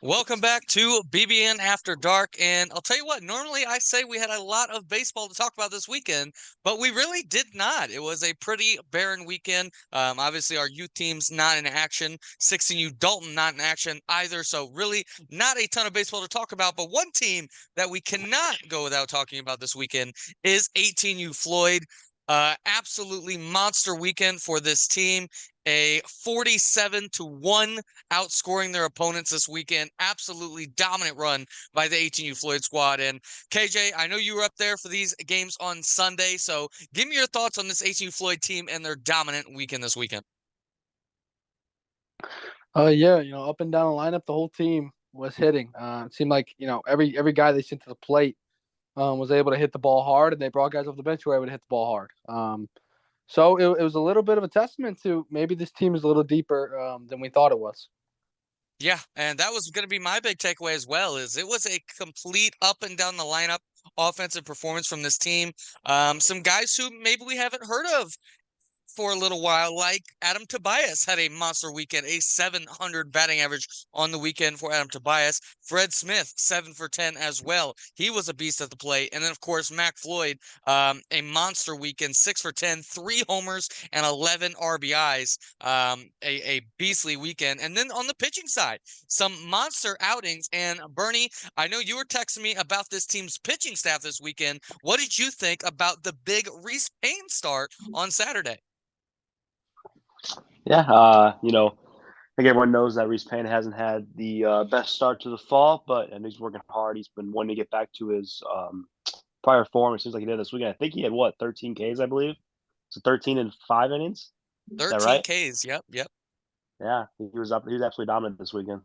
Welcome back to BBN After Dark. And I'll tell you what, normally I say we had a lot of baseball to talk about this weekend, but we really did not. It was a pretty barren weekend. Obviously, our youth team's not in action. 16U Dalton not in action either. So, really, not a ton of baseball to talk about. But one team that we cannot go without talking about this weekend is 18U Floyd. Absolutely monster weekend for this team. A 47-1 outscoring their opponents this weekend. Absolutely dominant run by the 18U Floyd squad. And KJ, I know you were up there for these games on Sunday, so give me your thoughts on this 18U Floyd team and their dominant weekend this weekend. Yeah, up and down the lineup, the whole team was hitting. It seemed like every guy they sent to the plate was able to hit the ball hard, and they brought guys off the bench who were able to hit the ball hard. So it was a little bit of a testament to maybe this team is a little deeper than we thought it was. Yeah, and that was going to be my big takeaway as well. Is it was a complete up and down the lineup offensive performance from this team. Some guys who maybe we haven't heard of for a little while, like Adam Tobias had a monster weekend, a 700 batting average on the weekend for Adam Tobias. Fred Smith, 7 for 10 as well. He was a beast at the plate. And then, of course, Mac Floyd, a monster weekend, 6 for 10, 3 homers and 11 RBIs. A beastly weekend. And then on the pitching side, some monster outings. And Bernie, I know you were texting me about this team's pitching staff this weekend. What did you think about the big Reese Payne start on Saturday? Yeah, I think everyone knows that Reese Payne hasn't had the best start to the fall, and he's working hard. He's been wanting to get back to his prior form. It seems like he did this weekend. I think he had 13 Ks, I believe. So 13 in 5 innings. Is that 13 right? Ks. Yep. Yeah, he was up. He was absolutely dominant this weekend.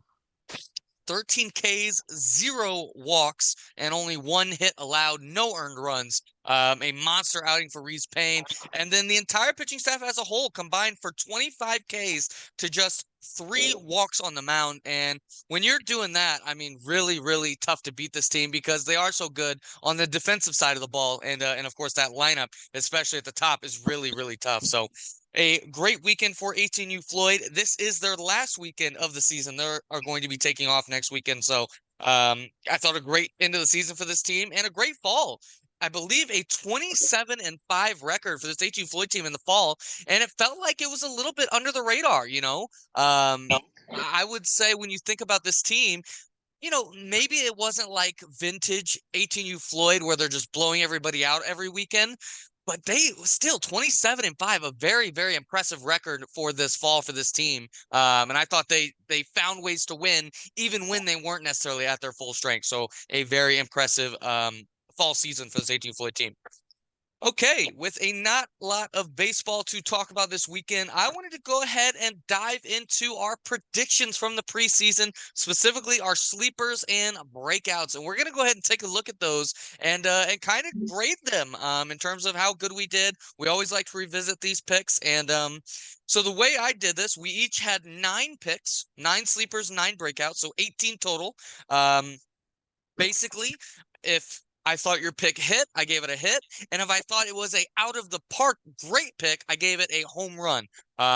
13 Ks, 0 walks, and only 1 hit allowed, no earned runs. A monster outing for Reese Payne. And then the entire pitching staff as a whole combined for 25 Ks to just 3 walks on the mound. And when you're doing that, I mean, really, really tough to beat this team because they are so good on the defensive side of the ball. And of course, that lineup, especially at the top, is really, really tough. So a great weekend for 18U Floyd. This is their last weekend of the season. They are going to be taking off next weekend. So I thought a great end of the season for this team and a great fall. I believe a 27-5 record for this 18U Floyd team in the fall. And it felt like it was a little bit under the radar, you know? I would say when you think about this team, maybe it wasn't like vintage 18U Floyd where they're just blowing everybody out every weekend, but they still 27-5, a very, very impressive record for this fall for this team. And I thought they found ways to win even when they weren't necessarily at their full strength. So a very impressive fall season for this 18 Floyd team. Okay, with a not lot of baseball to talk about this weekend, I wanted to go ahead and dive into our predictions from the preseason, specifically our sleepers and breakouts. And we're going to go ahead and take a look at those and kind of grade them in terms of how good we did. We always like to revisit these picks. And so the way I did this, we each had 9 picks, 9 sleepers, 9 breakouts, so 18 total. Basically, if I thought your pick hit, I gave it a hit. And if I thought it was a out of the park great pick, I gave it a home run.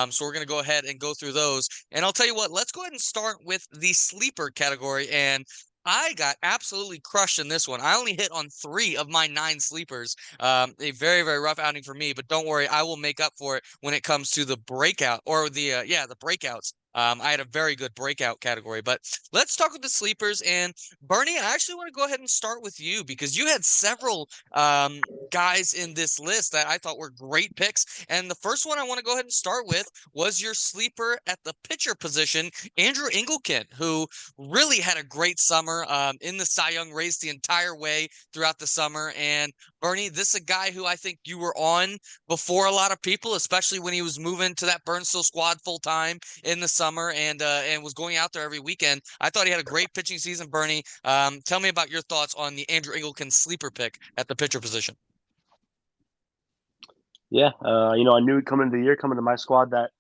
So we're going to go ahead and go through those. And I'll tell you what, let's go ahead and start with the sleeper category. And I got absolutely crushed in this one. I only hit on 3 of my 9 sleepers. A very, very rough outing for me, but don't worry, I will make up for it when it comes to the breakout or the breakouts. I had a very good breakout category, but let's talk with the sleepers. And Bernie, I actually want to go ahead and start with you because you had several guys in this list that I thought were great picks. And the first one I want to go ahead and start with was your sleeper at the pitcher position, Andrew Engelken, who really had a great summer in the Cy Young race the entire way throughout the summer. And Bernie, this is a guy who I think you were on before a lot of people, especially when he was moving to that Burnsville squad full time in the summer and was going out there every weekend. I thought he had a great pitching season, Bernie. Tell me about your thoughts on the Andrew Engelken sleeper pick at the pitcher position. Yeah, I knew coming into the year, coming to my squad, that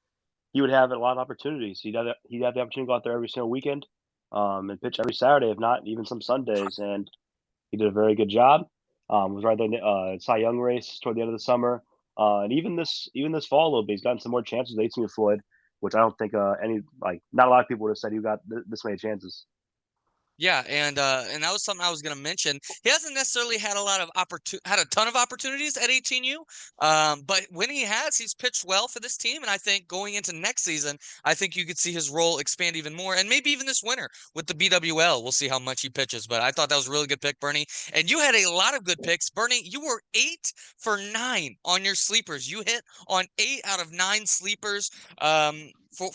he would have a lot of opportunities. He'd have the opportunity to go out there every single weekend and pitch every Saturday, if not even some Sundays. And he did a very good job. Was right there in the Cy Young race toward the end of the summer, and even this fall a little bit. He's gotten some more chances with 18 Floyd, which I don't think not a lot of people would have said he got this many chances. Yeah, and that was something I was going to mention. He hasn't necessarily had a ton of opportunities at 18U, but when he has, he's pitched well for this team. And I think going into next season, I think you could see his role expand even more, and maybe even this winter with the BWL, we'll see how much he pitches. But I thought that was a really good pick, Bernie. And you had a lot of good picks, Bernie. You were 8 for 9 on your sleepers. You hit on 8 out of 9 sleepers.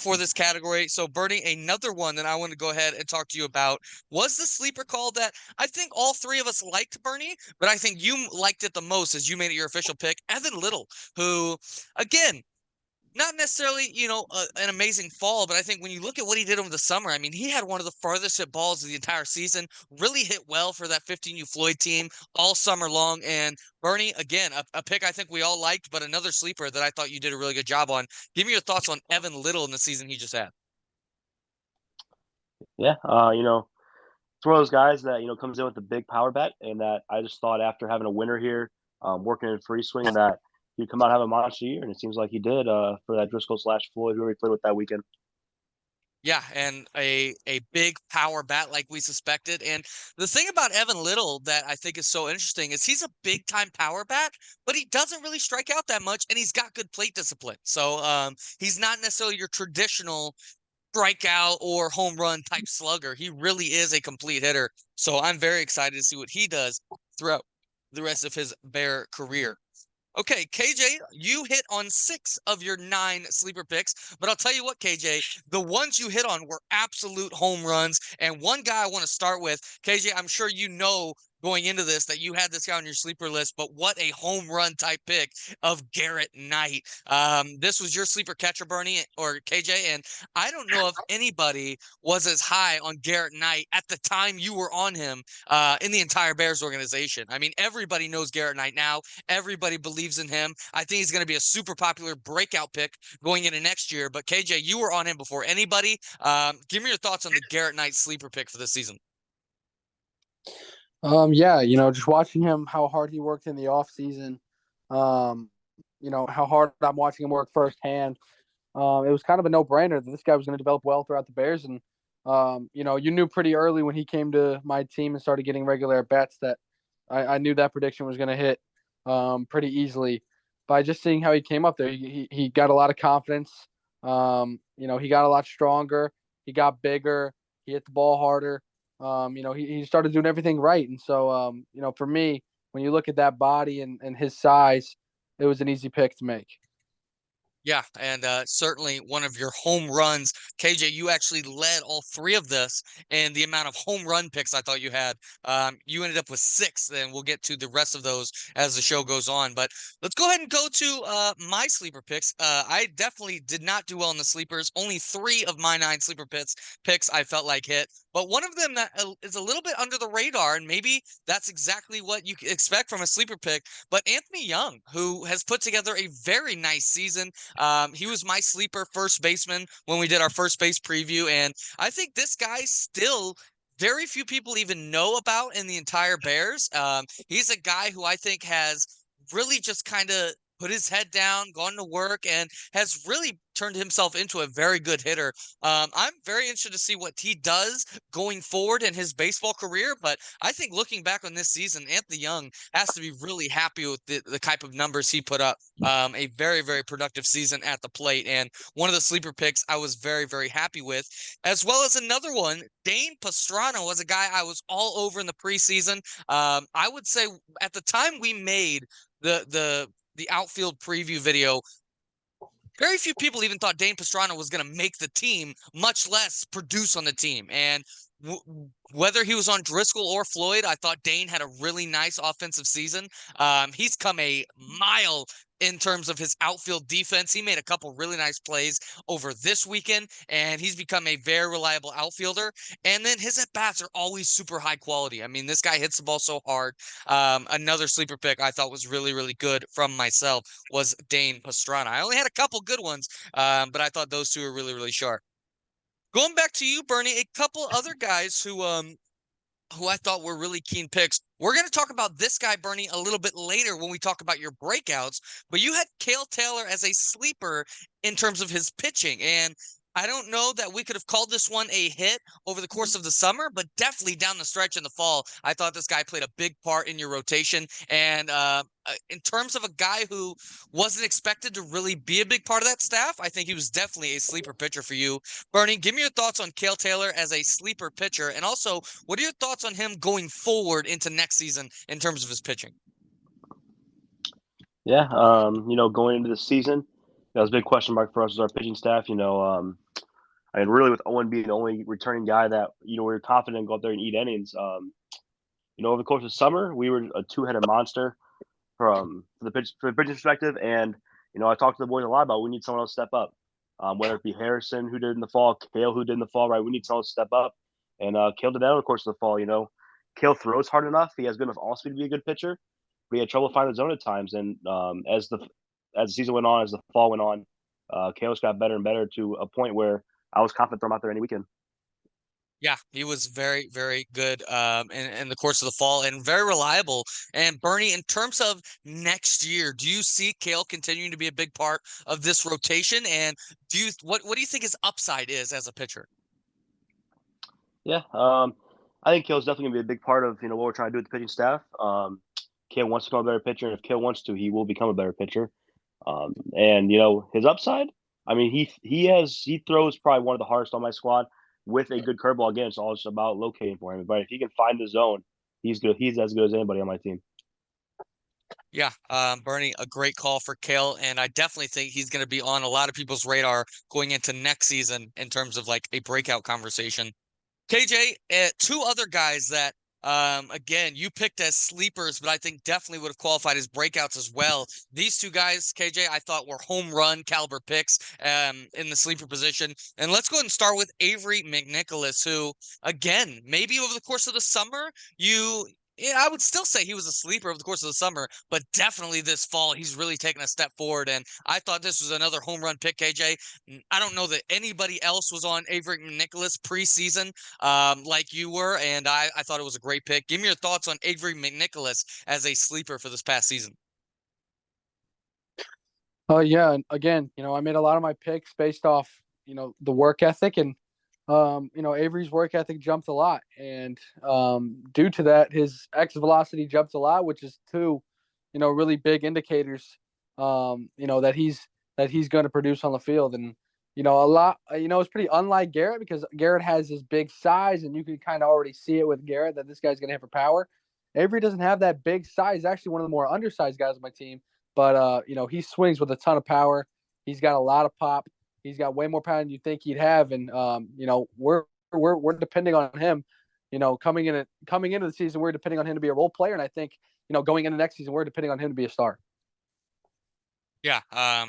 For this category. So, Bernie, another one that I want to go ahead and talk to you about was the sleeper call that I think all three of us liked, Bernie, but I think you liked it the most as you made it your official pick, Evan Little, who, again, not necessarily, an amazing fall, but I think when you look at what he did over the summer, I mean, he had one of the farthest hit balls of the entire season, really hit well for that 15U Floyd team all summer long. And Bernie, again, a pick I think we all liked, but another sleeper that I thought you did a really good job on. Give me your thoughts on Evan Little in the season he just had. Yeah, it's one of those guys that comes in with a big power bet, and that I just thought after having a winner here, working in free swing, that he'd come out and have a monster year, and it seems like he did for that Driscoll/Floyd who he played with that weekend. Yeah, and a big power bat like we suspected. And the thing about Evan Little that I think is so interesting is he's a big time power bat, but he doesn't really strike out that much, and he's got good plate discipline. So he's not necessarily your traditional strikeout or home run type slugger. He really is a complete hitter. So I'm very excited to see what he does throughout the rest of his Bear career. Okay, KJ, you hit on 6 of your 9 sleeper picks, but I'll tell you what, KJ, the ones you hit on were absolute home runs. And one guy I want to start with, KJ, I'm sure you know going into this that you had this guy on your sleeper list, but what a home run type pick of Garrett Knight. This was your sleeper catcher, Bernie or KJ, and I don't know if anybody was as high on Garrett Knight at the time you were on him in the entire Bears organization. I mean, everybody knows Garrett Knight now. Everybody believes in him. I think he's going to be a super popular breakout pick going into next year. But KJ, you were on him before anybody. Give me your thoughts on the Garrett Knight sleeper pick for this season. Yeah, just watching him, how hard he worked in the off season, how hard I'm watching him work firsthand. It was kind of a no-brainer that this guy was going to develop well throughout the Bears. And, you knew pretty early when he came to my team and started getting regular bets that I knew that prediction was going to hit pretty easily by just seeing how he came up there. He got a lot of confidence. He got a lot stronger. He got bigger. He hit the ball harder. He started doing everything right. And so, for me, when you look at that body and his size, it was an easy pick to make. Yeah, and certainly one of your home runs. KJ, you actually led all 3 of this and the amount of home run picks I thought you had. You ended up with 6, and we'll get to the rest of those as the show goes on. But let's go ahead and go to my sleeper picks. I definitely did not do well in the sleepers. Only 3 of my 9 sleeper picks I felt like hit. But one of them that is a little bit under the radar, and maybe that's exactly what you expect from a sleeper pick. But Anthony Young, who has put together a very nice season. He was my sleeper first baseman when we did our first base preview. And I think this guy still very few people even know about in the entire Bears. He's a guy who I think has really just kind of put his head down, gone to work, and has really turned himself into a very good hitter. I'm very interested to see what he does going forward in his baseball career, but I think looking back on this season, Anthony Young has to be really happy with the type of numbers he put up. A very, very productive season at the plate, and one of the sleeper picks I was very, very happy with, as well as another one. Dane Pastrana was a guy I was all over in the preseason. I would say at the time we made the outfield preview video, very few people even thought Dane Pastrana was going to make the team, much less produce on the team. And whether he was on Driscoll or Floyd, I thought Dane had a really nice offensive season. He's come a mile in terms of his outfield defense. He made a couple really nice plays over this weekend, and he's become a very reliable outfielder. And then his at-bats are always super high quality. I mean, this guy hits the ball so hard. Another sleeper pick I thought was really, really good from myself was Dane Pastrana. I only had a couple good ones, but I thought those 2 were really, really sharp. Going back to you, Bernie, a couple other guys who I thought were really keen picks. We're going to talk about this guy, Bernie, a little bit later when we talk about your breakouts, but you had Cale Taylor as a sleeper in terms of his pitching. And I don't know that we could have called this one a hit over the course of the summer, but definitely down the stretch in the fall, I thought this guy played a big part in your rotation. And in terms of a guy who wasn't expected to really be a big part of that staff, I think he was definitely a sleeper pitcher for you. Bernie, give me your thoughts on Cale Taylor as a sleeper pitcher. And also, what are your thoughts on him going forward into next season in terms of his pitching? Yeah, going into the season, that was a big question mark for us as our pitching staff. I mean, really, with Owen being the only returning guy that we were confident to go up there and eat innings. Over the course of summer, we were a two-headed monster for the pitching perspective, and I talked to the boys a lot about we need someone else to step up, whether it be Harrison who did in the fall, Kale who did in the fall. Right, we need someone else to step up, and Kale did that over the course of the fall. Kale throws hard enough; he has good enough off speed to be a good pitcher. But he had trouble finding the zone at times, and as the season went on, as the fall went on, Kale's got better and better to a point where I was confident to throw him out there any weekend. Yeah, he was very, very good in the course of the fall and very reliable. And Bernie, in terms of next year, do you see Kale continuing to be a big part of this rotation? And what do you think his upside is as a pitcher? Yeah, I think Kale's definitely gonna be a big part of what we're trying to do with the pitching staff. Kale wants to become a better pitcher, and if Kale wants to, he will become a better pitcher. And his upside. I mean, he throws probably one of the hardest on my squad with a good curveball. Again, it's all just about locating for him. But if he can find the zone, he's good. He's as good as anybody on my team. Yeah, Bernie, a great call for Kale, and I definitely think he's going to be on a lot of people's radar going into next season in terms of like a breakout conversation. KJ, two other guys that, again, you picked as sleepers, but I think definitely would have qualified as breakouts as well. These two guys, KJ, I thought were home run caliber picks in the sleeper position. And let's go ahead and start with Avery McNicholas, who, again, maybe over the course of the summer, yeah, I would still say he was a sleeper over the course of the summer, but definitely this fall, he's really taken a step forward. And I thought this was another home run pick, KJ. I don't know that anybody else was on Avery McNicholas preseason like you were, and I thought it was a great pick. Give me your thoughts on Avery McNicholas as a sleeper for this past season. Yeah, and again, I made a lot of my picks based off, the work ethic, and Avery's work ethic jumped a lot, and due to that, his exit velocity jumped a lot, which is two, really big indicators, that he's going to produce on the field, and a lot, it's pretty unlike Garrett because Garrett has his big size, and you can kind of already see it with Garrett that this guy's going to hit for power. Avery doesn't have that big size. He's actually one of the more undersized guys on my team, but he swings with a ton of power. He's got a lot of pop. He's got way more power than you think he'd have, and we're depending on him. Coming into the season, we're depending on him to be a role player, and I think going into next season, we're depending on him to be a star. Yeah,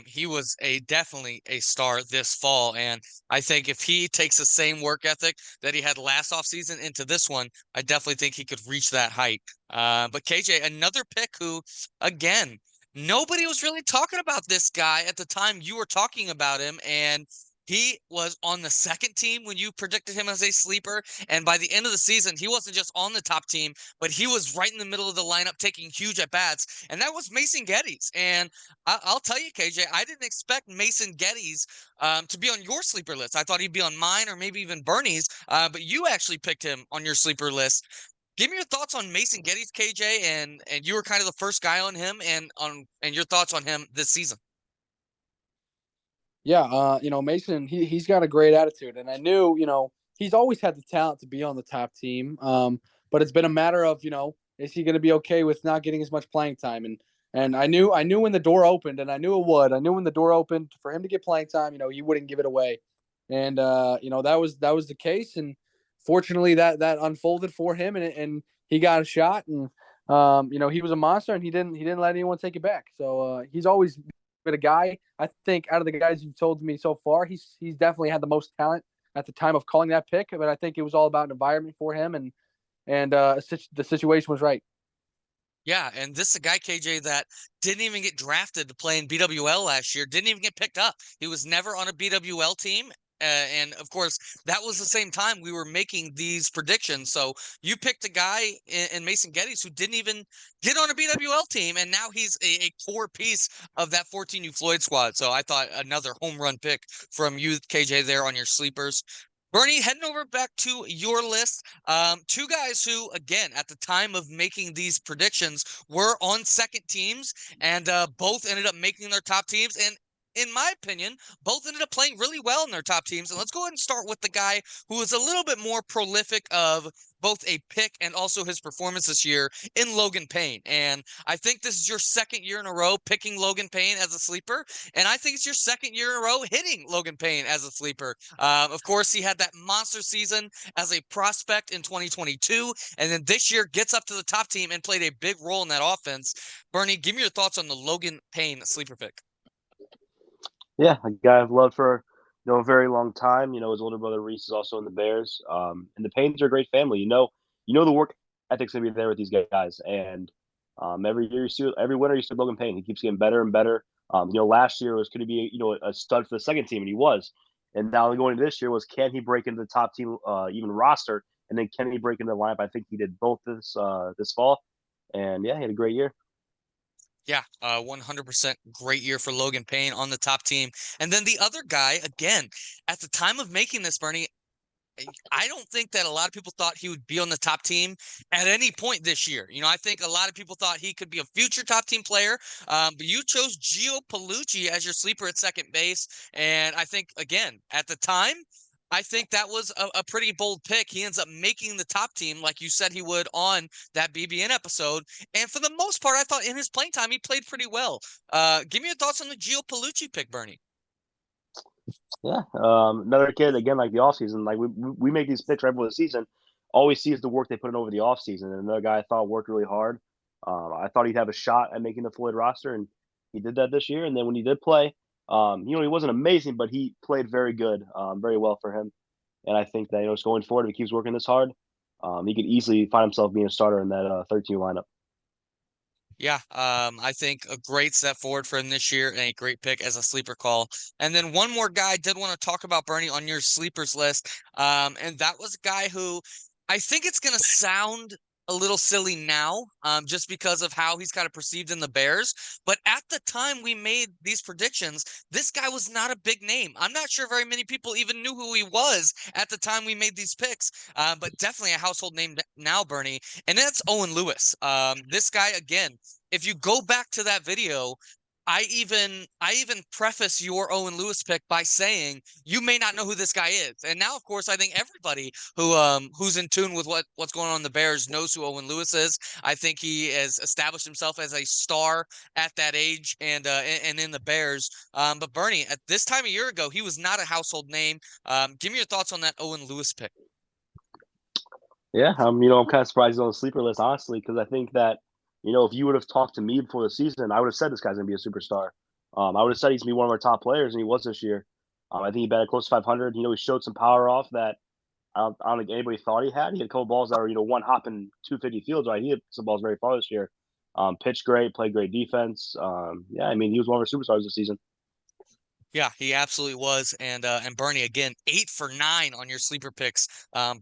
he was definitely a star this fall, and I think if he takes the same work ethic that he had last offseason into this one, I definitely think he could reach that height. But KJ, another pick who, again, nobody was really talking about this guy at the time you were talking about him, and he was on the second team when you predicted him as a sleeper. And by the end of the season, he wasn't just on the top team, but he was right in the middle of the lineup taking huge at bats. And that was Mason Geddes. And I'll tell you, KJ, I didn't expect Mason Geddes to be on your sleeper list. I thought he'd be on mine or maybe even Bernie's, but you actually picked him on your sleeper list. Give me your thoughts on Mason Geddes, KJ, and you were kind of the first guy on him, and your thoughts on him this season. Yeah, Mason, he's got a great attitude, and I knew, he's always had the talent to be on the top team. But it's been a matter of, is he going to be okay with not getting as much playing time? And I knew when the door opened, and I knew it would. I knew when the door opened for him to get playing time, he wouldn't give it away, and that was the case. And fortunately, that unfolded for him, and he got a shot, and he was a monster, and he didn't let anyone take it back. So he's always been a guy. I think out of the guys you've told me so far, he's definitely had the most talent at the time of calling that pick. But I think it was all about an environment for him, and the situation was right. Yeah, and this is a guy, KJ, that didn't even get drafted to play in BWL last year, didn't even get picked up. He was never on a BWL team. And of course, that was the same time we were making these predictions. So you picked a guy in Mason Geddes who didn't even get on a BWL team, and now he's a core piece of that 14U Floyd squad. So I thought another home run pick from you, KJ, there on your sleepers. Bernie, heading over back to your list, two guys who, again, at the time of making these predictions, were on second teams, and both ended up making their top teams. And in my opinion, both ended up playing really well in their top teams. And let's go ahead and start with the guy who is a little bit more prolific of both a pick and also his performance this year in Logan Payne. And I think this is your second year in a row picking Logan Payne as a sleeper. And I think it's your second year in a row hitting Logan Payne as a sleeper. Of course, he had that monster season as a prospect in 2022. And then this year gets up to the top team and played a big role in that offense. Bernie, give me your thoughts on the Logan Payne sleeper pick. Yeah, a guy I've loved for a very long time. His older brother Reese is also in the Bears, and the Paynes are a great family. The work ethic's gonna be there with these guys, and every winter you see Logan Payne. He keeps getting better and better. Last year was going to be a stud for the second team, and he was. And now going into this year was, can he break into the top team even roster, and then can he break into the lineup? I think he did both this fall, and yeah, he had a great year. Yeah, 100% great year for Logan Payne on the top team. And then the other guy, again, at the time of making this, Bernie, I don't think that a lot of people thought he would be on the top team at any point this year. I think a lot of people thought he could be a future top team player, but you chose Gio Palucci as your sleeper at second base. And I think, again, at the time, I think that was a pretty bold pick. He ends up making the top team like you said he would on that BBN episode. And for the most part, I thought in his playing time, he played pretty well. Give me your thoughts on the Gio Palucci pick, Bernie. Yeah, another kid again, like the offseason. Like we make these picks right before the season. Always sees the work they put in over the offseason. And another guy I thought worked really hard. I thought he'd have a shot at making the Floyd roster, and he did that this year. And then when he did play, he wasn't amazing, but he played very good, very well for him. And I think that it's going forward, if he keeps working this hard, he could easily find himself being a starter in that 13 lineup. Yeah, I think a great step forward for him this year and a great pick as a sleeper call. And then one more guy I did want to talk about, Bernie, on your sleepers list. And that was a guy who I think it's going to sound a little silly now, just because of how he's kind of perceived in the Bears. But at the time we made these predictions, this guy was not a big name. I'm not sure very many people even knew who he was at the time we made these picks, but definitely a household name now, Bernie. And that's Owen Lewis. This guy, again, if you go back to that video, I even preface your Owen Lewis pick by saying you may not know who this guy is. And now, of course, I think everybody who's in tune with what's going on in the Bears knows who Owen Lewis is. I think he has established himself as a star at that age and in the Bears. But Bernie, at this time a year ago, he was not a household name. Give me your thoughts on that Owen Lewis pick. Yeah, I'm kind of surprised he's on the sleeper list, honestly, because I think that if you would have talked to me before the season, I would have said this guy's gonna be a superstar. I would have said he's gonna be one of our top players, and he was this year. I think he batted close to 500. He showed some power off that I don't think anybody thought he had. He had a couple balls that were one hop in 250 fields. Right, he hit some balls very far this year. Pitched great, played great defense. Yeah, I mean he was one of our superstars this season. Yeah, he absolutely was. And Bernie, again, 8 for 9 on your sleeper picks.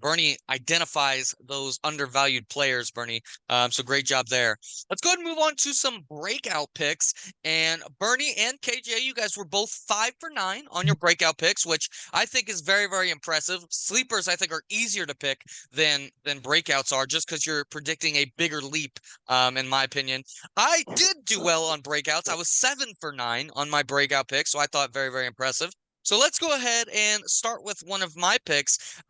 Bernie identifies those undervalued players, Bernie. So great job there. Let's go ahead and move on to some breakout picks. And Bernie and KJ, you guys were both 5 for 9 on your breakout picks, which I think is very, very impressive. Sleepers, I think, are easier to pick than breakouts are, just because you're predicting a bigger leap, in my opinion. I did do well on breakouts. I was 7 for 9 on my breakout pick, so I thought very, very impressive. So let's go ahead and start with one of my picks.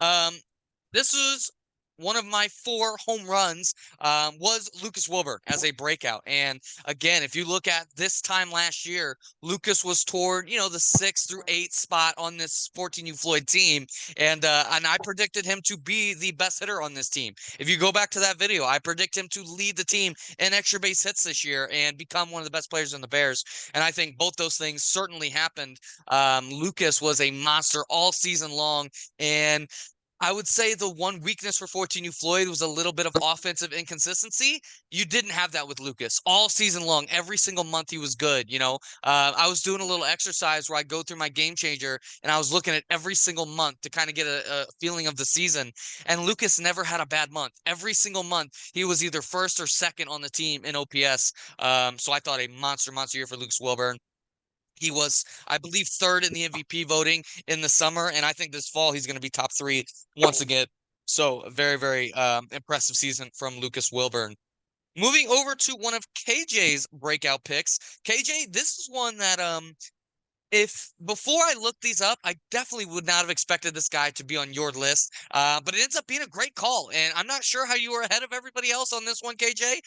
This is one of my 4 home runs, was Lucas Wilbur as a breakout. And again, if you look at this time last year, Lucas was toward, the 6 through 8 spot on this 14U Floyd team. And I predicted him to be the best hitter on this team. If you go back to that video, I predict him to lead the team in extra base hits this year and become one of the best players in the Bears. And I think both those things certainly happened. Lucas was a monster all season long. And I would say the one weakness for 14U Floyd was a little bit of offensive inconsistency. You didn't have that with Lucas all season long. Every single month he was good. I was doing a little exercise where I go through my game changer and I was looking at every single month to kind of get a feeling of the season. And Lucas never had a bad month. Every single month he was either first or second on the team in OPS. So I thought a monster year for Lucas Wilburn. He was, I believe, third in the MVP voting in the summer, and I think this fall he's going to be top 3 once again. So a very, very impressive season from Lucas Wilburn. Moving over to one of KJ's breakout picks. KJ, this is one that if before I looked these up, I definitely would not have expected this guy to be on your list. But it ends up being a great call, and I'm not sure how you were ahead of everybody else on this one, KJ.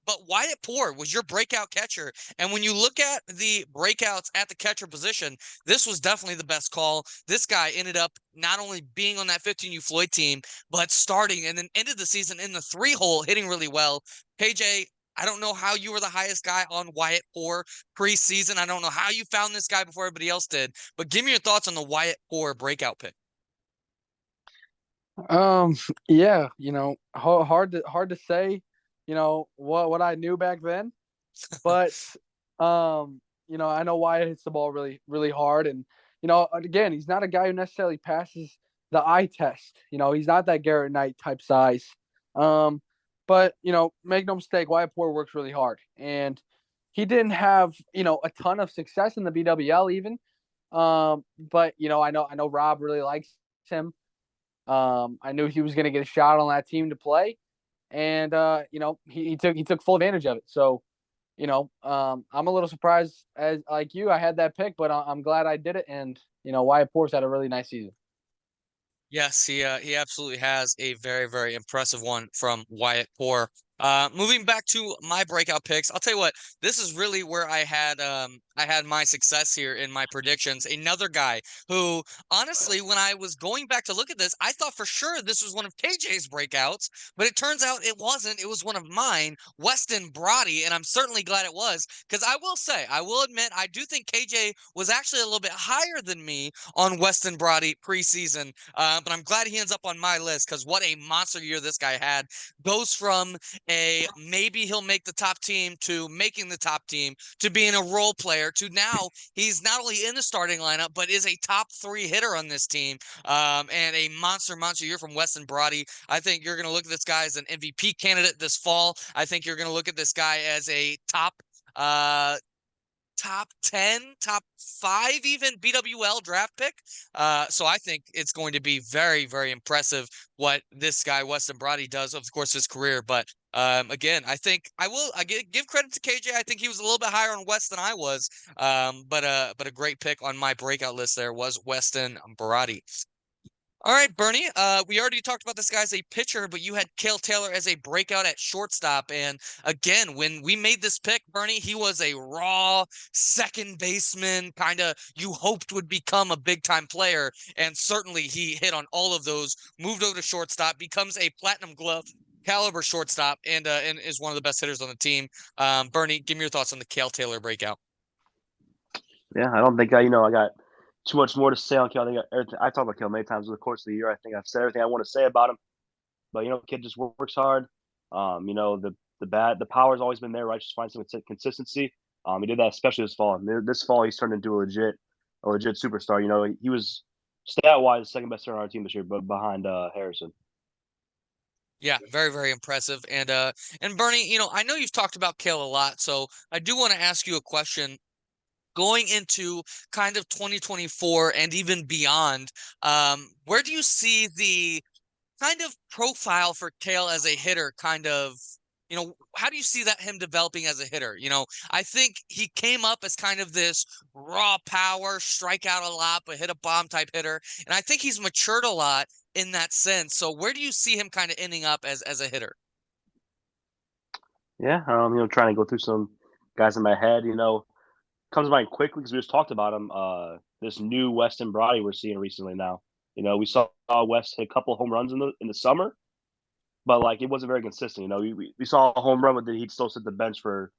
But Wyatt Poore was your breakout catcher, and when you look at the breakouts at the catcher position, this was definitely the best call. This guy ended up not only being on that 15U Floyd team, but starting and then ended the season in the 3-hole, hitting really well. KJ, I don't know how you were the highest guy on Wyatt Poore preseason. I don't know how you found this guy before everybody else did, but give me your thoughts on the Wyatt Poore breakout pick. Yeah, hard to say, what I knew back then, but I know Wyatt hits the ball really, really hard, and again, he's not a guy who necessarily passes the eye test. He's not that Garrett Knight type size. But make no mistake, Wyatt Poore works really hard, and he didn't have a ton of success in the BWL even. But I know Rob really likes him. I knew he was going to get a shot on that team to play, and he took full advantage of it. So I'm a little surprised as like you. I had that pick, but I'm glad I did it. And Wyatt Poore's had a really nice season. Yes, he absolutely has a very, very impressive one from Wyatt Poore. Moving back to my breakout picks, I'll tell you what, this is really where I had my success here in my predictions. Another guy who, honestly, when I was going back to look at this, I thought for sure this was one of KJ's breakouts, but it turns out it wasn't. It was one of mine, Weston Brody, and I'm certainly glad it was, because I will admit, I do think KJ was actually a little bit higher than me on Weston Brody preseason. But I'm glad he ends up on my list because what a monster year this guy had. Goes from a maybe he'll make the top team to making the top team to being a role player to now he's not only in the starting lineup but is a top 3 hitter on this team. And a monster year from Weston Brody. I think you're going to look at this guy as an MVP candidate this fall. I think you're going to look at this guy as a top 10, top 5 even BWL draft pick. So I think it's going to be very, very impressive what this guy, Weston Brody, does over the course of his career. But again, I think I give credit to KJ. I think he was a little bit higher on West than I was. But a great pick on my breakout list there was Weston Brody. All right, Bernie. We already talked about this guy as a pitcher, but you had Cale Taylor as a breakout at shortstop. And again, when we made this pick, Bernie, he was a raw second baseman, kind of you hoped would become a big time player. And certainly he hit on all of those, moved over to shortstop, becomes a platinum glove caliber shortstop, and is one of the best hitters on the team. Bernie, give me your thoughts on the Cale Taylor breakout. Yeah, I don't think I got too much more to say on Kel. I talked about Kel many times over the course of the year. I think I've said everything I want to say about him. But kid just works hard. The power's always been there, right? Just find some consistency. He did that especially this fall. This fall, he's turned into a legit superstar. He was stat wise the second best hitter on our team this year, but behind Harrison. Yeah, very, very impressive. And Bernie, I know you've talked about Cale a lot, so I do want to ask you a question going into kind of 2024 and even beyond. Where do you see the kind of profile for Cale as a hitter kind of, how do you see that him developing as a hitter? I think he came up as kind of this raw power, strike out a lot, but hit a bomb type hitter. And I think he's matured a lot in that sense. So where do you see him kind of ending up as a hitter? Yeah, trying to go through some guys in my head, comes to mind quickly because we just talked about him. This new Weston Brody we're seeing recently now. We saw West hit a couple of home runs in the summer, but like it wasn't very consistent. We saw a home run, but then he'd still sit the bench for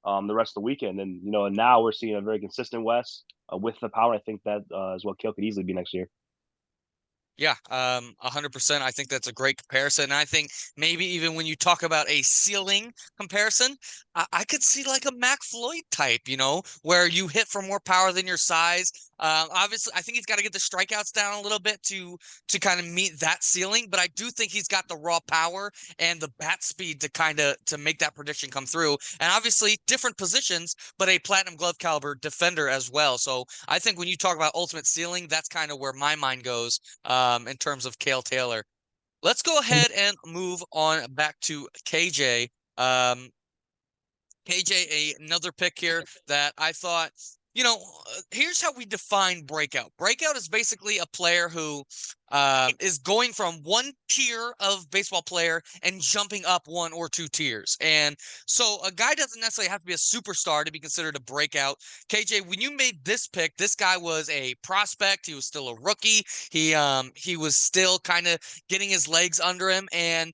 the rest of the weekend, and and now we're seeing a very consistent West with the power. I think that is what Kale could easily be next year. Yeah, 100%. I think that's a great comparison. And I think maybe even when you talk about a ceiling comparison, I could see like a Mac Floyd type, where you hit for more power than your size. Obviously, I think he's got to get the strikeouts down a little bit to kind of meet that ceiling. But I do think he's got the raw power and the bat speed to make that prediction come through. And obviously, different positions, but a platinum glove caliber defender as well. So I think when you talk about ultimate ceiling, that's kind of where my mind goes in terms of Cale Taylor. Let's go ahead and move on back to KJ. KJ, another pick here that I thought, here's how we define breakout. Breakout is basically a player who is going from one tier of baseball player and jumping up one or two tiers. And so a guy doesn't necessarily have to be a superstar to be considered a breakout. KJ, when you made this pick, this guy was a prospect. He was still a rookie. He was still kind of getting his legs under him. And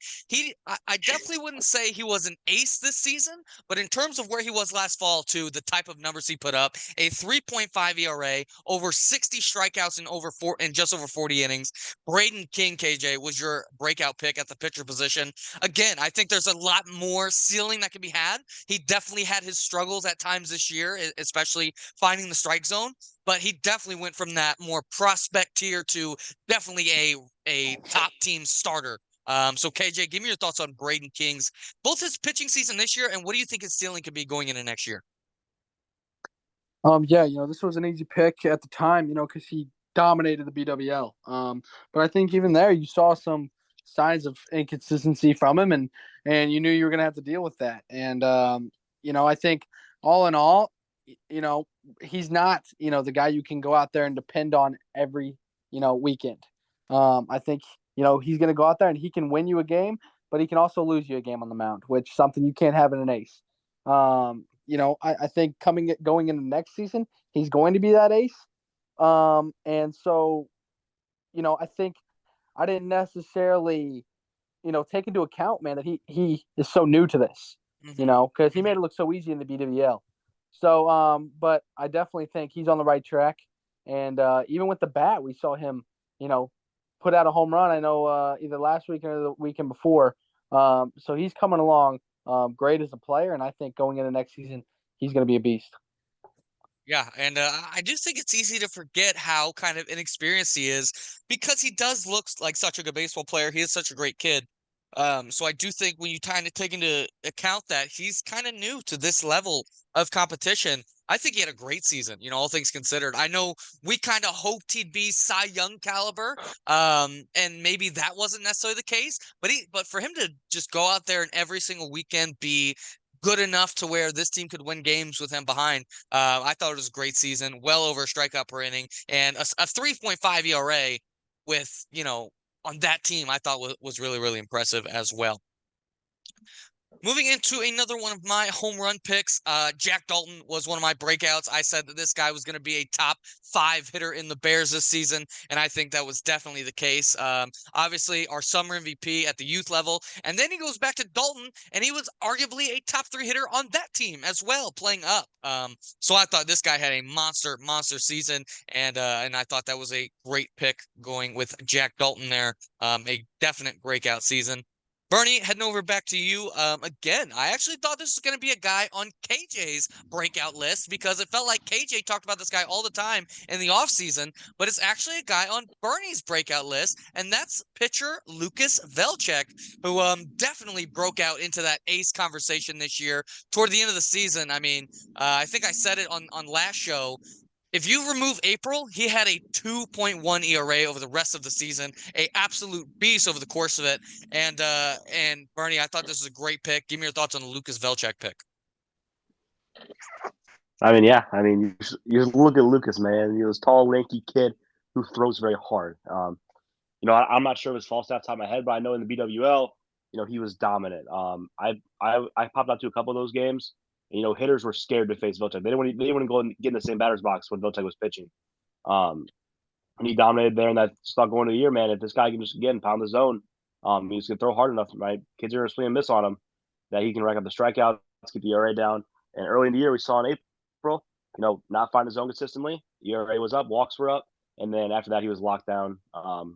I definitely wouldn't say he was an ace this season, but in terms of where he was last fall to the type of numbers he put up, a 3.5 ERA, over 60 strikeouts in just over 40 innings. Braden King, KJ, was your breakout pick at the pitcher position. Again, I think there's a lot more ceiling that can be had. He definitely had his struggles at times this year, especially finding the strike zone, but he definitely went from that more prospect tier to definitely a top team starter. So KJ, give me your thoughts on Braden King's both his pitching season this year and what do you think his ceiling could be going into next year? Yeah, this was an easy pick at the time, because he dominated the BWL. But I think even there, you saw some signs of inconsistency from him, and you knew you were going to have to deal with that. And I think all in all, he's not, the guy you can go out there and depend on every, weekend. I think, he's going to go out there and he can win you a game, but he can also lose you a game on the mound, which is something you can't have in an ace. I think going into next season, he's going to be that ace. And so, I think I didn't necessarily, take into account, man, that he is so new to this, because he made it look so easy in the BWL. So, but I definitely think he's on the right track. And even with the bat, we saw him, put out a home run. I know either last weekend or the weekend before. So he's coming along great as a player, and I think going into next season, he's going to be a beast. Yeah, and I do think it's easy to forget how kind of inexperienced he is because he does look like such a good baseball player. He is such a great kid. So I do think when you kind of take into account that he's kind of new to this level of competition, I think he had a great season, all things considered. I know we kind of hoped he'd be Cy Young caliber, and maybe that wasn't necessarily the case, but for him to just go out there and every single weekend be good enough to where this team could win games with him behind. I thought it was a great season, well over a strikeout per inning, and a 3.5 ERA with, on that team, I thought was really, really impressive as well. Moving into another one of my home run picks, Jack Dalton was one of my breakouts. I said that this guy was going to be a top 5 hitter in the Bears this season, and I think that was definitely the case. Obviously, our summer MVP at the youth level, and then he goes back to Dalton, and he was arguably a top 3 hitter on that team as well, playing up. So I thought this guy had a monster season, and I thought that was a great pick going with Jack Dalton there. A definite breakout season. Bernie, heading over back to you. Again, I actually thought this was going to be a guy on KJ's breakout list because it felt like KJ talked about this guy all the time in the offseason, but it's actually a guy on Bernie's breakout list, and that's pitcher Lucas Velchek, who definitely broke out into that ace conversation this year toward the end of the season. I mean, I think I said it on last show. If you remove April, he had a 2.1 ERA over the rest of the season, a absolute beast over the course of it. And Bernie, I thought this was a great pick. Give me your thoughts on the Lucas Velchek pick. I mean, yeah. I mean, you just look at Lucas, man. He's this tall, lanky kid who throws very hard. I'm not sure of his false stats top of my head, but I know in the BWL, he was dominant. I popped out to a couple of those games. Hitters were scared to face Velchek. They didn't want to go and get in the same batter's box when Velchek was pitching. And he dominated there, and that's not going to the year, man. If this guy can just again pound the zone, he's gonna throw hard enough, right? Kids are gonna swing and miss on him, that he can rack up the strikeouts, keep the ERA down. And early in the year, we saw in April, not find the zone consistently. ERA was up, walks were up. And then after that, he was locked down.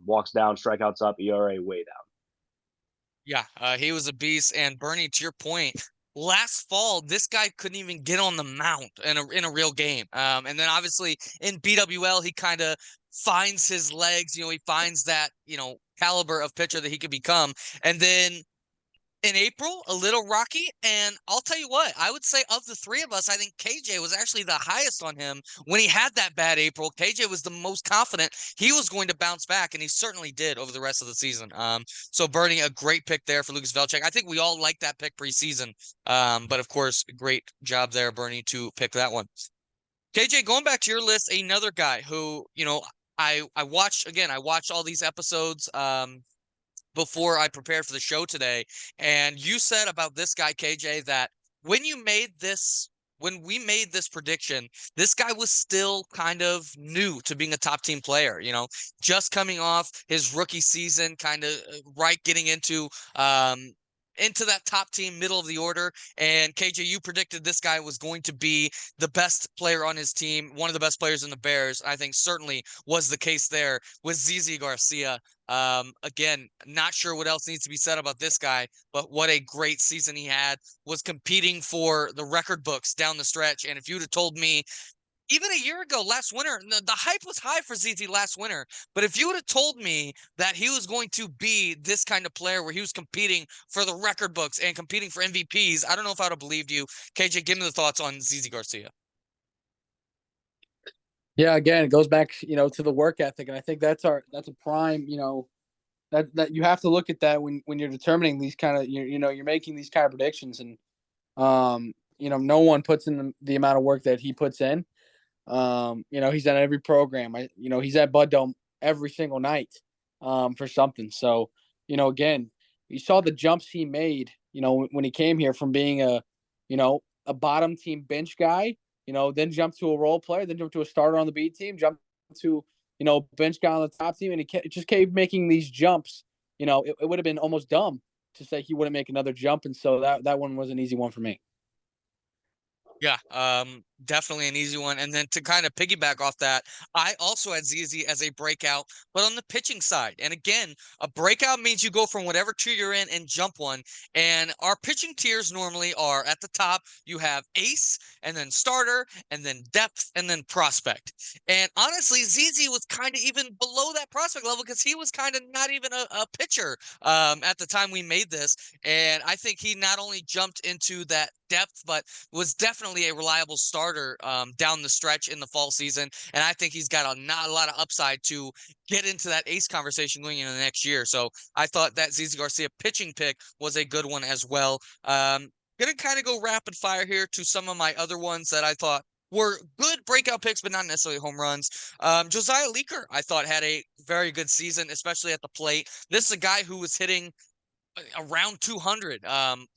Walks down, strikeouts up, ERA way down. Yeah, he was a beast. And Bernie, to your point, last fall, this guy couldn't even get on the mound in a real game. And then obviously in BWL, he kind of finds his legs. He finds that caliber of pitcher that he could become. And then in April, a little rocky. And I'll tell you what, I would say of the three of us, I think KJ was actually the highest on him when he had that bad April. KJ was the most confident he was going to bounce back, and he certainly did over the rest of the season. So Bernie, a great pick there for Lucas Velchek. I think we all like that pick preseason. But of course, great job there, Bernie, to pick that one. KJ, going back to your list, another guy who, I watched again, I watched all these episodes. Before I prepared for the show today, and you said about this guy KJ that when we made this prediction, this guy was still kind of new to being a top team player, just coming off his rookie season, kind of getting into that top team, middle of the order. And KJ, you predicted this guy was going to be the best player on his team, one of the best players in the Bears. I think certainly was the case there with ZZ Garcia. Again, not sure what else needs to be said about this guy, but what a great season he had. Was competing for the record books down the stretch. And if you'd have told me even a year ago, last winter, the hype was high for ZZ last winter. But if you would have told me that he was going to be this kind of player where he was competing for the record books and competing for MVPs, I don't know if I would have believed you. KJ, give me the thoughts on ZZ Garcia. Yeah, again, it goes back, to the work ethic, and I think that's a prime, that you have to look at that when you're determining these kind of, you're making these kind of predictions, and no one puts in the amount of work that he puts in. He's at every program. He's at Bud Dome every single night, for something. So, again, you saw the jumps he made, when he came here from being a bottom team bench guy, then jump to a role player, then jump to a starter on the B team, jump to, bench guy on the top team. And he just kept making these jumps. It would have been almost dumb to say he wouldn't make another jump. And so that one was an easy one for me. Yeah, definitely an easy one. And then to kind of piggyback off that, I also had ZZ as a breakout, but on the pitching side. And again, a breakout means you go from whatever tier you're in and jump one. And our pitching tiers normally are at the top, you have ace, and then starter, and then depth, and then prospect. And honestly, ZZ was kind of even below that prospect level because he was kind of not even a pitcher at the time we made this. And I think he not only jumped into that depth, but was definitely a reliable starter down the stretch in the fall season. And I think he's got not a lot of upside to get into that ace conversation going into the next year. So I thought that ZZ Garcia pitching pick was a good one as well. Gonna kind of go rapid fire here to some of my other ones that I thought were good breakout picks, but not necessarily home runs. Josiah Leaker, I thought, had a very good season, especially at the plate. This is a guy who was hitting around 200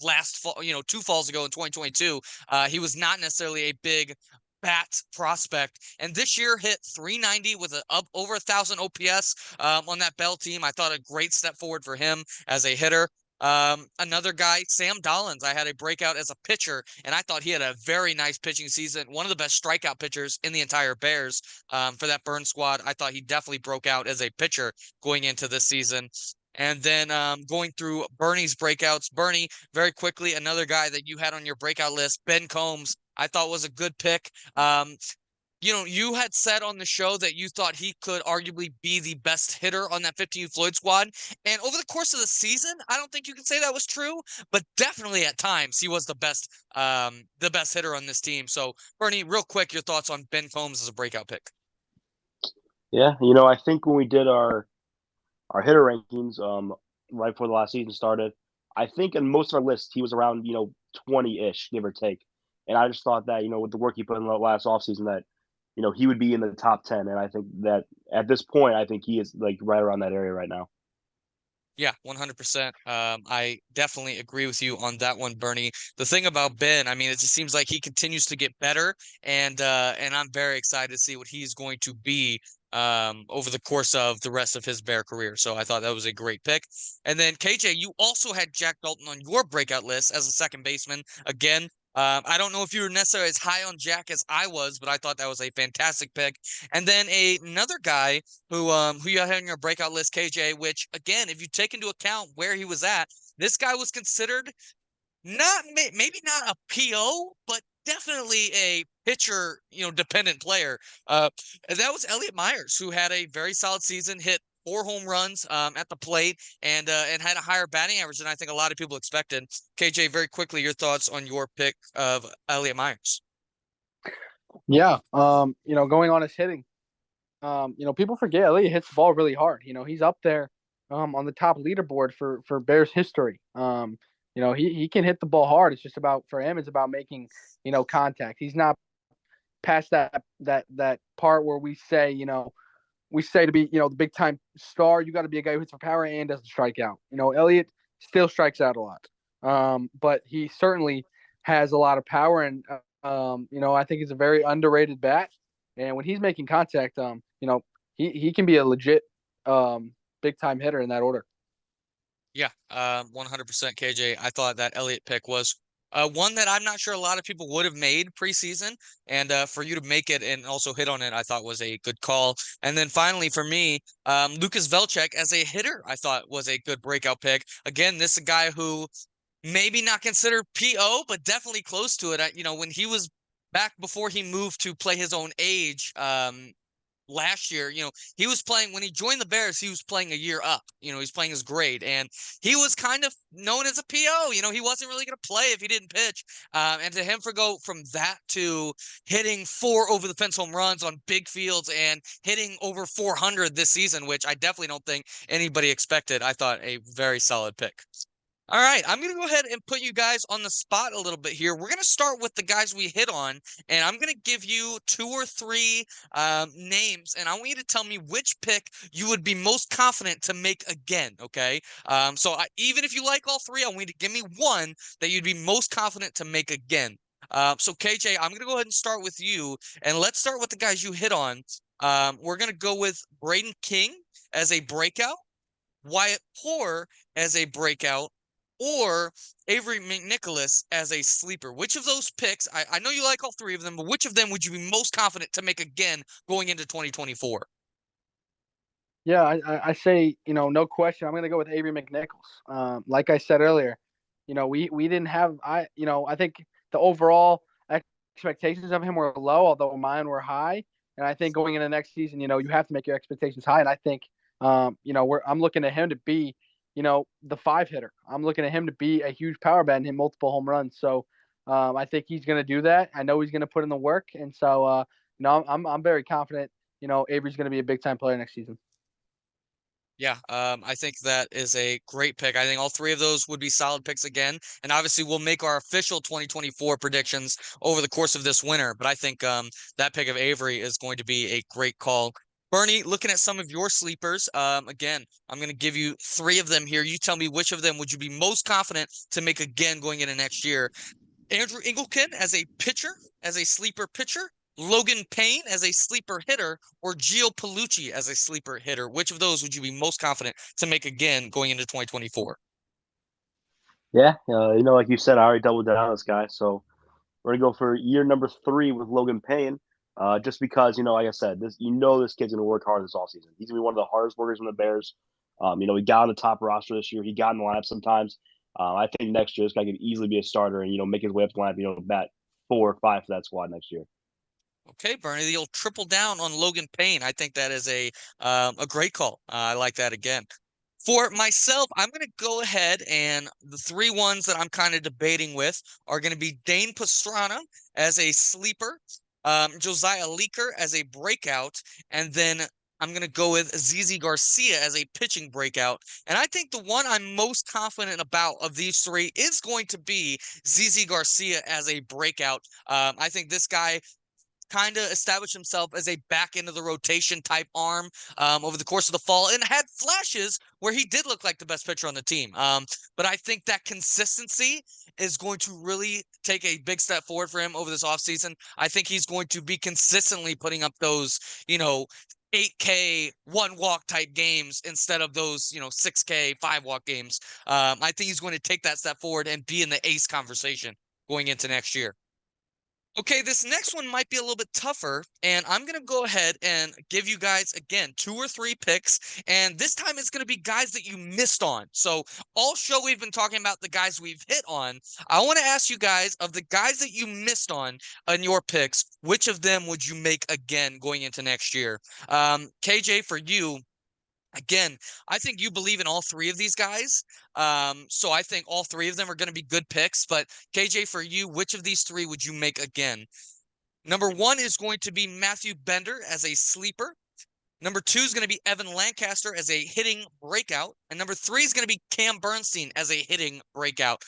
last fall, 2 falls ago in 2022. He was not necessarily a big bat prospect, and this year hit 390 with over 1,000 OPS on that Bell team. I thought a great step forward for him as a hitter. Another guy, Sam Dollins, I had a breakout as a pitcher, and I thought he had a very nice pitching season. One of the best strikeout pitchers in the entire Bears for that Burn squad. I thought he definitely broke out as a pitcher going into this season. And then going through Bernie's breakouts, Bernie, very quickly, another guy that you had on your breakout list, Ben Combs, I thought was a good pick. You had said on the show that you thought he could arguably be the best hitter on that 15 Floyd squad. And over the course of the season, I don't think you can say that was true, but definitely at times he was the best hitter on this team. So Bernie, real quick, your thoughts on Ben Combs as a breakout pick. Yeah, I think when we did our hitter rankings right before the last season started, I think in most of our lists he was around 20-ish, give or take. And I just thought that with the work he put in the last offseason that he would be in the top 10. And I think that at this point, I think he is like right around that area right now. Yeah, 100%. I definitely agree with you on that one, Bernie. The thing about Ben, I mean, it just seems like he continues to get better, and I'm very excited to see what he's going to be over the course of the rest of his Bear career. So I thought that was a great pick. And then KJ, you also had Jack Dalton on your breakout list as a second baseman. Again, I don't know if you were necessarily as high on Jack as I was, but I thought that was a fantastic pick. And then another guy who you had on your breakout list, KJ, which again, if you take into account where he was at, this guy was considered maybe not a PO, but definitely a pitcher, dependent player. And that was Elliot Myers, who had a very solid season, hit 4 home runs at the plate, and had a higher batting average than I think a lot of people expected. KJ, very quickly, your thoughts on your pick of Elliot Myers? Yeah, going on his hitting, people forget Elliott hits the ball really hard. He's up there on the top leaderboard for Bears history. He can hit the ball hard. It's just about for him. It's about making contact. He's not past that part where we say to be the big time star, you got to be a guy who hits for power and doesn't strike out. Elliott still strikes out a lot, but he certainly has a lot of power, and I think he's a very underrated bat. And when he's making contact, he can be a legit big time hitter in that order. Yeah, 100% KJ. I thought that Elliott pick was one that I'm not sure a lot of people would have made preseason, and for you to make it and also hit on it, I thought was a good call. And then finally for me, Lucas Velchek as a hitter, I thought was a good breakout pick. Again, this is a guy who maybe not considered PO, but definitely close to it. When he was back before he moved to play his own age, last year, he was playing when he joined the Bears, he was playing a year up. He's playing his grade, and he was kind of known as a PO. He wasn't really going to play if he didn't pitch. And to him go from that to hitting 4 over the fence home runs on big fields and hitting over 400 this season, which I definitely don't think anybody expected. I thought a very solid pick. All right, I'm going to go ahead and put you guys on the spot a little bit here. We're going to start with the guys we hit on, and I'm going to give you 2 or 3 names, and I want you to tell me which pick you would be most confident to make again, okay? Even if you like all 3, I want you to give me one that you'd be most confident to make again. So, KJ, I'm going to go ahead and start with you, and let's start with the guys you hit on. We're going to go with Braden King as a breakout, Wyatt Poore as a breakout, or Avery McNicholas as a sleeper. Which of those picks, I know you like all 3 of them, but which of them would you be most confident to make again going into 2024? Yeah, I say, no question. I'm going to go with Avery McNichols. Like I said earlier, we didn't have, I think the overall expectations of him were low, although mine were high. And I think going into next season, you have to make your expectations high. And I think, I'm looking at him to be, the 5 hitter. I'm looking at him to be a huge power bat and hit multiple home runs. So I think he's going to do that. I know he's going to put in the work. And so, I'm very confident, Avery's going to be a big time player next season. Yeah, I think that is a great pick. I think all 3 of those would be solid picks again. And obviously, we'll make our official 2024 predictions over the course of this winter. But I think that pick of Avery is going to be a great call. Bernie, looking at some of your sleepers, again, I'm going to give you 3 of them here. You tell me which of them would you be most confident to make again going into next year. Andrew Engelken as a pitcher, as a sleeper pitcher, Logan Payne as a sleeper hitter, or Gio Palucci as a sleeper hitter? Which of those would you be most confident to make again going into 2024? Yeah, like you said, I already doubled down on this guy, so we're gonna go for year number 3 with Logan Payne. Just because, like I said, this kid's gonna work hard this offseason. He's gonna be one of the hardest workers in the Bears. He got on the top roster this year. He got in the lineup sometimes. I think next year this guy could easily be a starter and make his way up the lineup. Bat 4 or 5 for that squad next year. Okay, Bernie, you'll triple down on Logan Payne. I think that is a great call. I like that again. For myself, I'm going to go ahead and the 3 ones that I'm kind of debating with are going to be Dane Pastrana as a sleeper, Josiah Leaker as a breakout, and then I'm going to go with ZZ Garcia as a pitching breakout. And I think the one I'm most confident about of these 3 is going to be ZZ Garcia as a breakout. I think this guy kind of established himself as a back end of the rotation type arm over the course of the fall and had flashes where he did look like the best pitcher on the team. But I think that consistency is going to really take a big step forward for him over this offseason. I think he's going to be consistently putting up those, 8K 1 walk type games instead of those, 6K 5 walk games. I think he's going to take that step forward and be in the ace conversation. going into next year. Okay, this next one might be a little bit tougher, and I'm going to go ahead and give you guys, again, 2 or 3 picks, and this time it's going to be guys that you missed on. So all show we've been talking about the guys we've hit on. I want to ask you guys, of the guys that you missed on your picks, which of them would you make again going into next year? KJ, for you, again, I think you believe in all 3 of these guys. So I think all 3 of them are going to be good picks. But KJ, for you, which of these 3 would you make again? Number 1 is going to be Matthew Bender as a sleeper. Number 2 is going to be Evan Lancaster as a hitting breakout. And number 3 is going to be Cam Bernstein as a hitting breakout.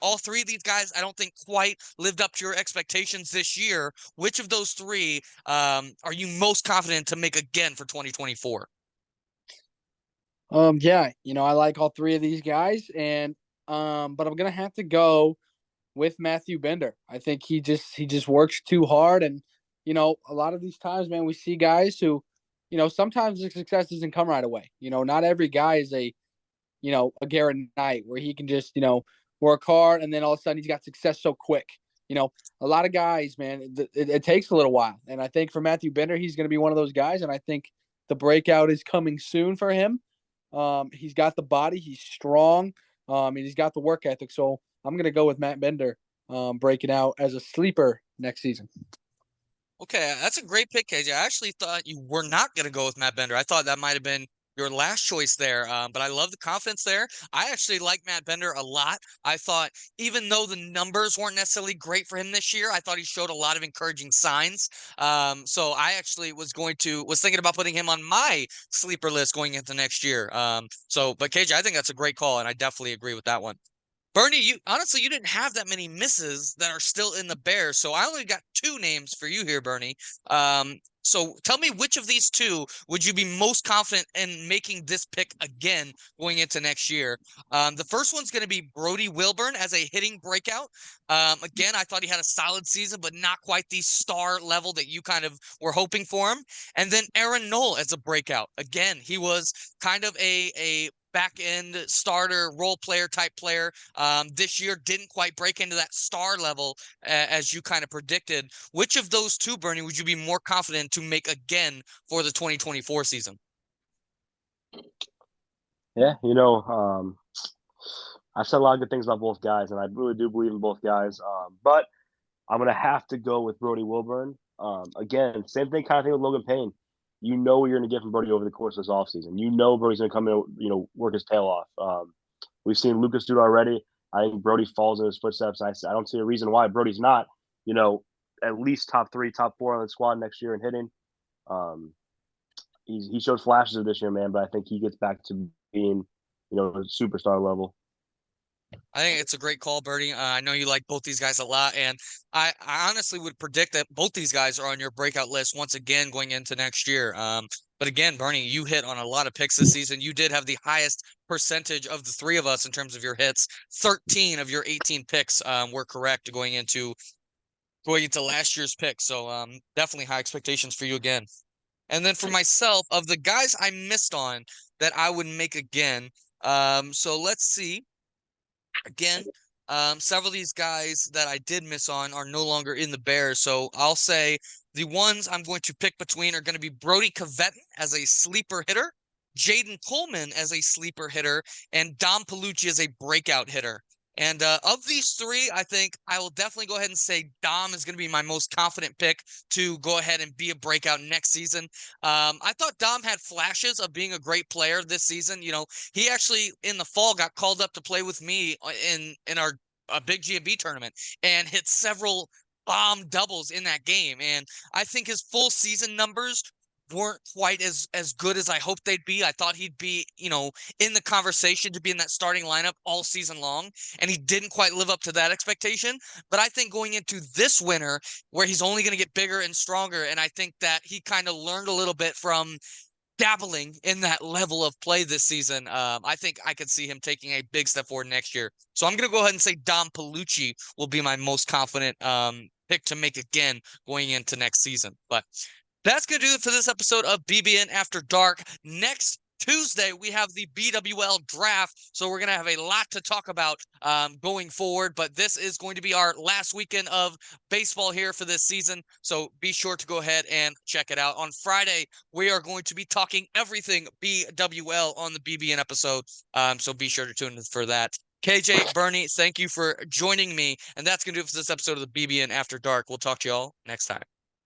All 3 of these guys, I don't think quite lived up to your expectations this year. Which of those 3 are you most confident to make again for 2024? Yeah, I like all 3 of these guys, and but I'm gonna have to go with Matthew Bender. I think he just works too hard, and a lot of these times, man, we see guys who, sometimes the success doesn't come right away. Not every guy is a Garrett Knight where he can just work hard and then all of a sudden he's got success so quick. A lot of guys, man, it takes a little while, and I think for Matthew Bender, he's going to be one of those guys, and I think the breakout is coming soon for him. He's got the body, he's strong, and he's got the work ethic. So I'm gonna go with Matt Bender, breaking out as a sleeper next season. Okay, that's a great pick, KJ. I actually thought you were not going to go with Matt Bender. I thought that might have been your last choice there, but I love the confidence there. I actually like Matt Bender a lot. I thought even though the numbers weren't necessarily great for him this year, I thought he showed a lot of encouraging signs. So I actually was thinking about putting him on my sleeper list going into next year. But KJ, I think that's a great call, and I definitely agree with that one. Bernie, you didn't have that many misses that are still in the Bears, so I only got 2 names for you here, Bernie. So tell me, which of these 2 would you be most confident in making this pick again going into next year? The first one's going to be Brody Wilburn as a hitting breakout. Again, I thought he had a solid season, but not quite the star level that you kind of were hoping for him. And then Aaron Noel as a breakout. Again, he was kind of a back end starter role player type player. This year didn't quite break into that star level as you kind of predicted. Which of those 2, Bernie, would you be more confident to make again for the 2024 season? Yeah, I've said a lot of good things about both guys, and I really do believe in both guys. But I'm gonna have to go with Brody Wilburn. Again, same thing, kind of thing with Logan Payne. You know what you're gonna get from Brody over the course of this offseason. You know Brody's gonna come in, work his tail off. We've seen Lucas do it already. I think Brody falls in his footsteps. I don't see a reason why Brody's not, at least top 3, top 4 on the squad next year in hitting. He showed flashes of this year, man, but I think he gets back to being, a superstar level. I think it's a great call, Bernie. I know you like both these guys a lot, and I honestly would predict that both these guys are on your breakout list once again going into next year. But again, Bernie, you hit on a lot of picks this season. You did have the highest percentage of the 3 of us in terms of your hits. 13 of your 18 picks were correct going into last year's pick. So definitely high expectations for you again. And then for myself, of the guys I missed on that I would make again. So let's see. Again, several of these guys that I did miss on are no longer in the Bears. So I'll say the ones I'm going to pick between are going to be Brody Cavetton as a sleeper hitter, Jaden Coleman as a sleeper hitter, and Dom Palucci as a breakout hitter. And of these 3, I think I will definitely go ahead and say Dom is going to be my most confident pick to go ahead and be a breakout next season. I thought Dom had flashes of being a great player this season. He actually in the fall got called up to play with me in our big GMB tournament and hit several bomb doubles in that game. And I think his full season numbers weren't quite as good as I hoped they'd be. I thought he'd be, in the conversation to be in that starting lineup all season long, and he didn't quite live up to that expectation. But I think going into this winter, where he's only going to get bigger and stronger, and I think that he kind of learned a little bit from dabbling in that level of play this season. I think I could see him taking a big step forward next year. So I'm going to go ahead and say Dom Palucci will be my most confident pick to make again going into next season. But that's going to do it for this episode of BBN After Dark. Next Tuesday, we have the BWL draft, so we're going to have a lot to talk about going forward, but this is going to be our last weekend of baseball here for this season, so be sure to go ahead and check it out. On Friday, we are going to be talking everything BWL on the BBN episode, so be sure to tune in for that. KJ, Bernie, thank you for joining me, and that's going to do it for this episode of the BBN After Dark. We'll talk to y'all next time.